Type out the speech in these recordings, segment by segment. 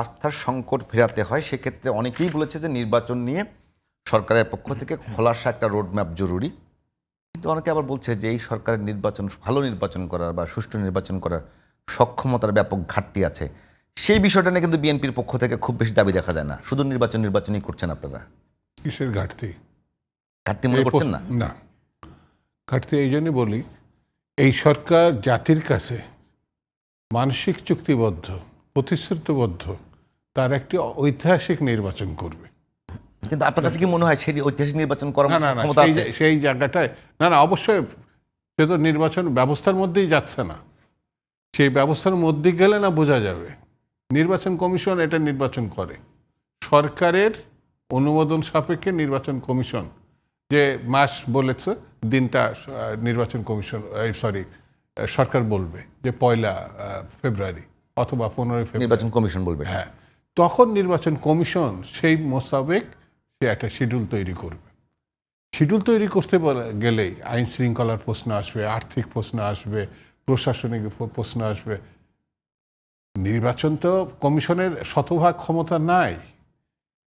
আস্থার সংকট ফেরাতে হয়, সেক্ষেত্রে অনেকেই বলেছে যে নির্বাচন নিয়ে সরকারের পক্ষ থেকে খোলাসা একটা রোডম্যাপ জরুরি। কিন্তু অনেকে আবার বলছে যে এই সরকারের নির্বাচন, ভালো নির্বাচন করার বা সুষ্ঠু নির্বাচন করার সক্ষমতার ব্যাপক ঘাটতি আছে। সেই বিষয়টা নিয়ে কিন্তু বিএনপির পক্ষ থেকে খুব বেশি দাবি দেখা যায় না। শুধু নির্বাচনই করছেন আপনারা। কিসের ঘাটতি? ঘাটতি মনে করছেন না? না, ঘাটতি এই জন্যই বলি, এই সরকার জাতির কাছে মানসিক চুক্তিবদ্ধ, প্রতিশ্রুতিবদ্ধ, তার একটি ঐতিহাসিক নির্বাচন করবে। কিন্তু আপনার কাছে কি মনে হয় সেই ঐতিহাসিক নির্বাচন করার না, ক্ষমতা আছে? সেই জায়গাটায় না, অবশ্যই সে তো নির্বাচন ব্যবস্থার মধ্যেই যাচ্ছে না। সেই ব্যবস্থার মধ্যে গেলে না বোঝা যাবে। নির্বাচন কমিশন এটা নির্বাচন করে, সরকারের অনুমোদন সাপেক্ষে নির্বাচন কমিশন যে মাস বলেছে দিনটা নির্বাচন কমিশন সরকার বলবে যে 1 ফেব্রুয়ারি অথবা 15 ফেব্রুয়ারি নির্বাচন কমিশন বলবে। হ্যাঁ, তখন নির্বাচন কমিশন সেই মোতাবেক সে একটা শিডিউল তৈরি করবে। শিডিউল তৈরি করতে গেলেই আইন শৃঙ্খলার প্রশ্ন আসবে, আর্থিক প্রশ্ন আসবে, প্রশাসনিক প্রশ্ন আসবে। নির্বাচন তো কমিশনের শতভাগ ক্ষমতা নাই।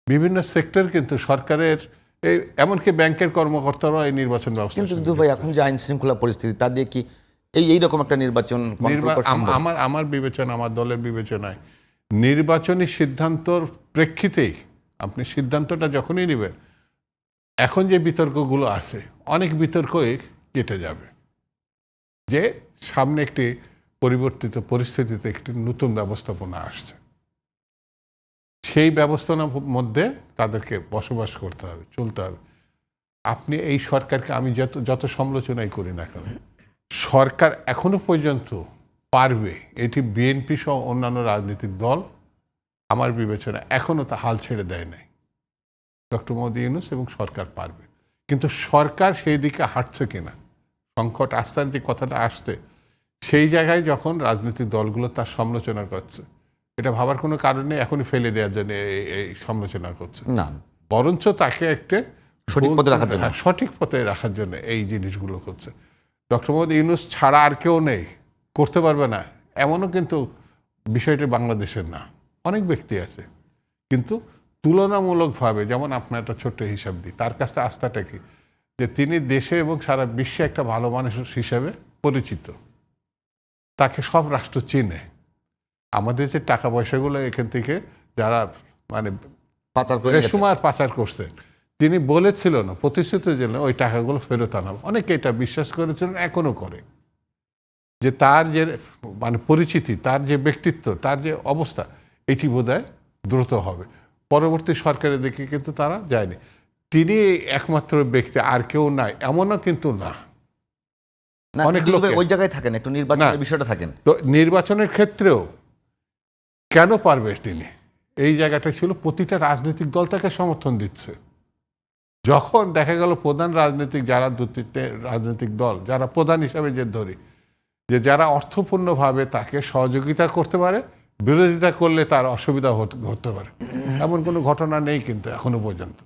বিভিন্ন সেক্টর কিন্তু সরকারের, এই এমনকি ব্যাংকের কর্মকর্তারাও এই নির্বাচন ব্যবস্থা। কিন্তু ভাই, এখন যে আইন শৃঙ্খলা পরিস্থিতি, তা দিয়ে কি এইরকম একটা নির্বাচন আমার বিবেচনা, আমার দলের বিবেচনায় নির্বাচনী সিদ্ধান্তর প্রেক্ষিতেই আপনি সিদ্ধান্তটা যখনই নেবেন, এখন যে বিতর্কগুলো আছে অনেক বিতর্কই কেটে যাবে, যে সামনে একটি পরিবর্তিত পরিস্থিতিতে একটি নতুন ব্যবস্থাপনা আসছে। সেই ব্যবস্থাপনার মধ্যে তাদেরকে বসবাস করতে হবে, চলতে হবে। আপনি এই সরকারকে আমি যত সমালোচনাই করি না কেন, সরকার এখনো পর্যন্ত পারবে, এটি বিএনপি সহ অন্যান্য রাজনৈতিক দল আমার বিবেচনা এখনো তা হাল ছেড়ে দেয় নাই। ডক্টর মোহাম্মদ ইউনূস এবং সরকার পারবে, কিন্তু সরকার সেই দিকে হাঁটছে কিনা, সংকট আস্থার যে কথাটা আসছে, সেই জায়গায় যখন রাজনৈতিক দলগুলো তার সমালোচনা করছে, এটা ভাবার কোনো কারণে এখনই ফেলে দেওয়ার জন্য এই সমালোচনা করছে না, বরঞ্চ তাকে একটা সঠিক পথে রাখার জন্য এই জিনিসগুলো করছে। ডক্টর মোহাম্মদ ইউনূস ছাড়া আর কেউ নেই, করতে পারবে না এমনও কিন্তু বিষয়টি বাংলাদেশের না, অনেক ব্যক্তি আছে। কিন্তু তুলনামূলকভাবে, যেমন আপনার একটা ছোট্ট হিসাব দিই, তার কাছে আস্থাটা কি, যে তিনি দেশে এবং সারা বিশ্বে একটা ভালো মানুষ হিসাবে পরিচিত, তাকে সব রাষ্ট্র চিনে। আমাদের যে টাকা পয়সাগুলো এখান থেকে যারা মানে পাচার করছে, তিনি বলেছিল না, প্রতিশ্রুতির জন্য ওই টাকাগুলো ফেরত আনাবো। অনেকে এটা বিশ্বাস করেছিলেন, এখনো করে, যে তার যে মানে পরিচিতি, তার যে ব্যক্তিত্ব, তার যে অবস্থা, এটি বোধহয় দ্রুত হবে। পরবর্তী সরকারের দিকে কিন্তু তারা যায়নি। তিনি একমাত্র ব্যক্তি, আর কেউ নাই এমনও কিন্তু না। অনেক লোক ওই জায়গায় থাকেন, একটু নির্বাচনের বিষয়টা থাকেন। তো নির্বাচনের ক্ষেত্রেও কেন পারবে তিনি? এই জায়গাটা ছিল প্রতিটা রাজনৈতিক দল তাকে সমর্থন দিচ্ছে। যখন দেখা গেল প্রধান রাজনৈতিক যারা রাজনৈতিক দল, যারা প্রধান হিসাবে যে ধরি, যে যারা অর্থপূর্ণভাবে তাকে সহযোগিতা করতে পারে, বিরোধিতা করলে তার অসুবিধা হতে পারে, এমন কোনো ঘটনা নেই কিন্তু এখনো পর্যন্ত।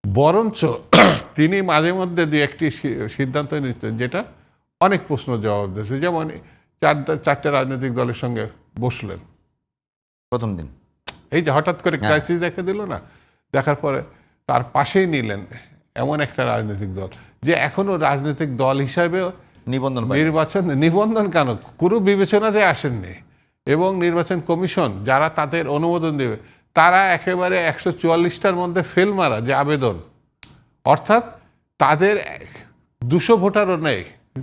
বরঞ্চ তিনি মাঝে মধ্যে দু একটি সিদ্ধান্ত নিতেন যেটা অনেক প্রশ্ন জবাব দিয়েছে। যেমন 4টে রাজনৈতিক দলের সঙ্গে বসলেন প্রথম দিন, এই যে হঠাৎ করে ক্রাইসিস দেখা দিল না, দেখার পরে তার পাশেই নিলেন এমন একটা রাজনৈতিক দল যে এখনো রাজনৈতিক দল হিসাবে নিবন্ধন কেন কোনো বিবেচনাতে আসেননি, এবং নির্বাচন কমিশন যারা তাদের অনুমোদন দেবে, তারা একেবারে 144টার মধ্যে ফেল মারা যে আবেদন, অর্থাৎ তাদের 200 ভোটারও নেই,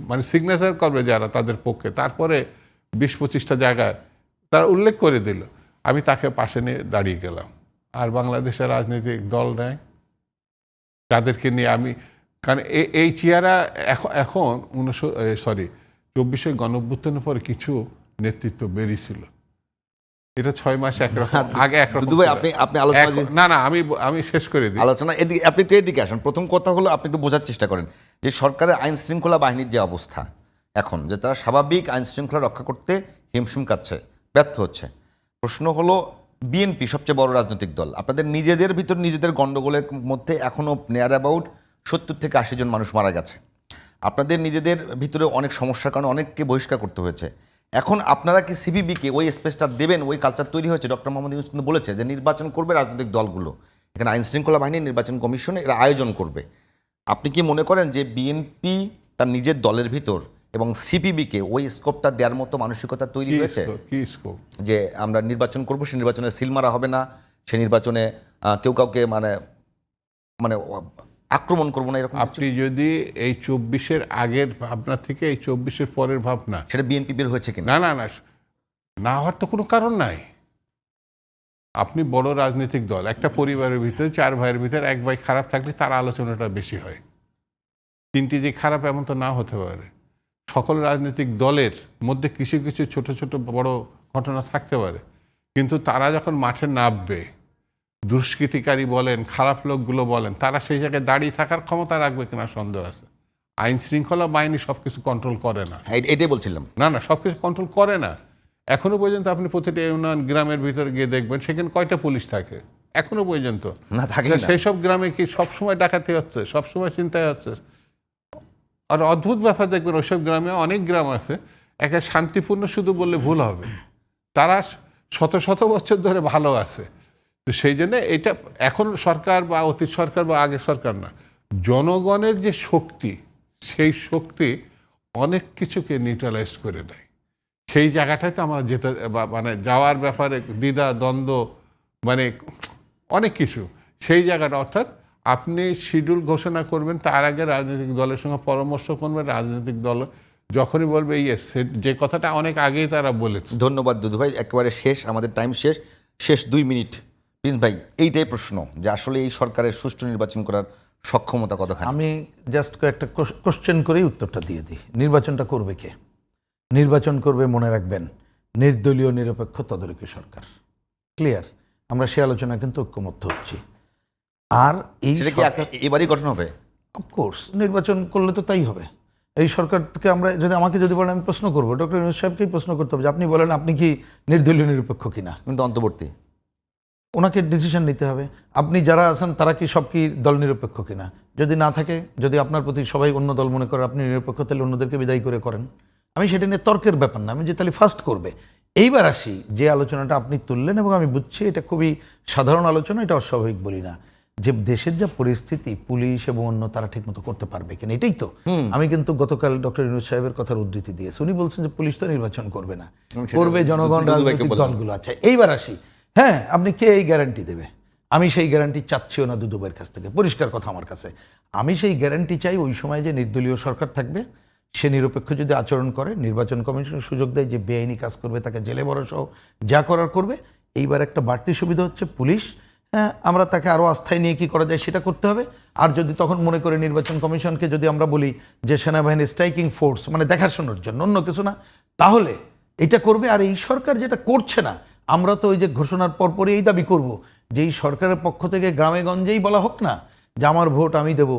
মানে সিগনেচার করবে যারা তাদের পক্ষে, তারপরে 20-25টা জায়গায় তারা উল্লেখ করে দিল। আমি তাকে পাশে নিয়ে দাঁড়িয়ে গেলাম, আর বাংলাদেশের রাজনৈতিক দল নেয় তাদেরকে নিয়ে আমি, কারণ এই চেয়ারা এখন 24শে গণঅভ্যুত্থানের পরে কিছু নেতৃত্ব বেরিয়েছিল, এটা 6 মাস একরকম, আগে একরকম। আপনি আলোচনা না আমি শেষ করে দিই আলোচনা। আপনি একটু এদিকে আসেন। প্রথম কথা হলো, আপনি একটু বোঝার চেষ্টা করেন যে সরকারের আইন শৃঙ্খলা বাহিনীর যে অবস্থা এখন, যে তারা স্বাভাবিক আইন শৃঙ্খলা রক্ষা করতে হিমশিম কাটছে, ব্যর্থ হচ্ছে। প্রশ্ন হলো, বিএনপি সবচেয়ে বড় রাজনৈতিক দল, আপনাদের নিজেদের ভিতর নিজেদের গণ্ডগোলের মধ্যে এখনও নিয়ার অ্যাবাউট 70 থেকে 80 জন মানুষ মারা গেছে। আপনাদের নিজেদের ভিতরে অনেক সমস্যার কারণে অনেককে বহিষ্কার করতে হয়েছে। এখন আপনারা কি সিপিবিকে ওই স্পেসটা দেবেন? ওই কালচার তৈরি হয়েছে। ডক্টর মোহাম্মদ ইউনূস কিন্তু বলেছে যে নির্বাচন করবে রাজনৈতিক দলগুলো, এখানে আইন শৃঙ্খলা বাহিনী, নির্বাচন কমিশন এরা আয়োজন করবে। আপনি কি মনে করেন যে বিএনপি তার নিজের দলের ভিতর এবং সিপিবিকে ওই স্কোপটা দেওয়ার মতো মানসিকতা তৈরি হয়েছে কি স্কোপ? যে আমরা নির্বাচন করব, সে নির্বাচনে সিল মারা হবে না, সে নির্বাচনে কেউ কাউকে মানে মানে আক্রমণ করবো না, এরকম আপনি যদি এই 24-এর আগের ভাবনা থেকে এই 24-এর পরের ভাবনা, সেটা বিএনপি বের হয়েছে কিনা? না না না, না হওয়ার তো কোনো কারণ নাই। আপনি বড় রাজনৈতিক দল, একটা পরিবারের ভিতরে 4 ভাইয়ের ভিতরে 1 ভাই খারাপ থাকলে তার আলোচনাটা বেশি হয়। 3টি যে খারাপ এমন তো না হতে পারে। সকল রাজনৈতিক দলের মধ্যে কিছু কিছু ছোট ছোট বড় ঘটনা থাকতে পারে, কিন্তু তারা যখন মাঠে নামবে, দুষ্কৃতিকারী বলেন, খারাপ লোকগুলো বলেন, তারা সেই জায়গায় দাঁড়িয়ে থাকার ক্ষমতা রাখবে কিনা সন্দেহ আছে। আইন শৃঙ্খলা বাহিনী সব কিছু কন্ট্রোল করে না। হ্যাঁ, এটাই বলছিলাম। না না, সব কিছু কন্ট্রোল করে না। এখনো পর্যন্ত আপনি প্রতিটা ইউনিয়ন গ্রামের ভিতরে গিয়ে দেখবেন সেখানে কয়টা পুলিশ থাকে এখনো পর্যন্ত? না থাকে না। সেই সব গ্রামে কি সবসময় ডাকাতি হচ্ছে, সবসময় চিন্তায় হচ্ছে? আর অদ্ভুত ব্যাপার দেখবেন, ওইসব গ্রামে অনেক গ্রাম আছে একে শান্তিপূর্ণ শুধু বললে ভুল হবে, তারা শত শত বছর ধরে ভালো আছে। তো সেই জন্য এটা এখন সরকার বা অতীত সরকার বা আগের সরকার না, জনগণের যে শক্তি, সেই শক্তি অনেক কিছুকে নিউট্রালাইজ করে দেয়। সেই জায়গাটাতে আমরা যেতে মানে যাওয়ার ব্যাপারে দ্বিধা দ্বন্দ্ব, মানে অনেক কিছু সেই জায়গাটা, অর্থাৎ আপনি শিডিউল ঘোষণা করবেন তার আগে রাজনৈতিক দলের সঙ্গে পরামর্শ করবেন। রাজনৈতিক দল যখনই বলবে ইয়েস, যে কথাটা অনেক আগেই তারা বলেছে। ধন্যবাদ দুদু ভাই, একেবারে শেষ, আমাদের টাইম শেষ 2 মিনিট। প্রিন্স ভাই, এইটাই প্রশ্ন যে আসলে এই সরকারের সুষ্ঠু নির্বাচন করার সক্ষমতা কতখানি? আমি জাস্ট কয়েকটা কোশ্চেন করেই উত্তরটা দিয়ে দিই। নির্বাচনটা করবে কে? নির্বাচন করবে, মনে রাখবেন, নির্দলীয় নিরপেক্ষ তদারকি সরকার। ক্লিয়ার? আমরা সে আলোচনা কিন্তু ঐক্যমত্য হচ্ছি। আর এই সেটা কি এবারই গঠন হবে? অফকোর্স নির্বাচন করলে তো তাই হবে। এই সরকারকে আমরা যদি, আমাকে যদি বলেন আমি প্রশ্ন করবো, ডক্টর ইউনূস সাহেবকেই প্রশ্ন করতে হবে যে আপনি বলেন আপনি কি নির্দলীয় নিরপেক্ষ কিনা। কিন্তু অন্তর্বর্তী ওনাকে ডিসিশন নিতে হবে। আপনি যারা আছেন তারা কি সব কি দল নিরপেক্ষ কিনা? যদি না থাকে, যদি আপনার প্রতি সবাই অন্য দল মনে করে আপনি নিরপেক্ষ, তাহলে অন্যদেরকে বিদায় করে করেন। আমি সেটা নিয়ে তর্কের ব্যাপার না, আমি যে তাহলে ফার্স্ট করবে। এইবার আসি যে আলোচনাটা আপনি তুললেন, এবং আমি বুঝছি এটা খুবই সাধারণ আলোচনা, এটা অস্বাভাবিক বলি না, যে দেশের যা পরিস্থিতি, পুলিশ এবং অন্য তারা ঠিকমতো করতে পারবে কিনা, এটাই তো। আমি কিন্তু গতকাল ডক্টর ইউনূস সাহেবের কথার উদ্ধৃতি দিয়েছি। উনি বলছেন যে পুলিশ তো নির্বাচন করবে না, করবে জনগণ, রাজনৈতিক দলগুলো। আচ্ছা, এইবার আসি, হ্যাঁ, আপনি কে এই গ্যারান্টি দেবে? আমি সেই গ্যারান্টি চাচ্ছিও না দুদুভাইয়ের কাছ থেকে, পরিষ্কার কথা আমার কাছে। আমি সেই গ্যারান্টি চাই ওই সময় যে নির্দলীয় সরকার থাকবে, সে নিরপেক্ষ যদি আচরণ করে, নির্বাচন কমিশনের সুযোগ দেয়, যে বেআইনি কাজ করবে তাকে জেলে ভরা সহ যা করার করবে। এইবার একটা বাড়তি সুবিধা হচ্ছে পুলিশ, হ্যাঁ, আমরা তাকে আরও আস্থায় নিয়ে কী করা যায় সেটা করতে হবে। আর যদি তখন মনে করে নির্বাচন কমিশনকে যদি আমরা বলি যে সেনাবাহিনী স্ট্রাইকিং ফোর্স, মানে দেখাশোনার জন্য, অন্য কিছু না, তাহলে এটা করবে। আর এই সরকার যেটা করছে না, আমরা তো ওই যে ঘোষণার পরপরই এই দাবি করব যে এই সরকারের পক্ষ থেকে গ্রামে গঞ্জেই বলা হোক না যে আমার ভোট আমি দেবো,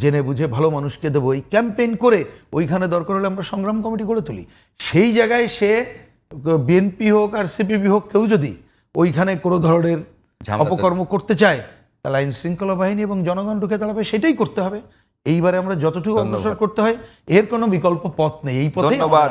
জেনে বুঝে ভালো মানুষকে দেবো, এই ক্যাম্পেইন করে ওইখানে দরকার হলে আমরা সংগ্রাম কমিটি গড়ে তুলি। সেই জায়গায় সে বিএনপি হোক আর সিপিবি হোক, কেউ যদি ওইখানে কোনো ধরনের অপকর্ম করতে চায়, তাহলে আইন শৃঙ্খলা বাহিনী এবং জনগণ ঢুকে দাঁড়াবে, সেটাই করতে হবে। এইবারে আমরা যতটুকু অগ্রসর করতে হয়, এর কোনো বিকল্প পথ নেই, এই পথে। ধন্যবাদ।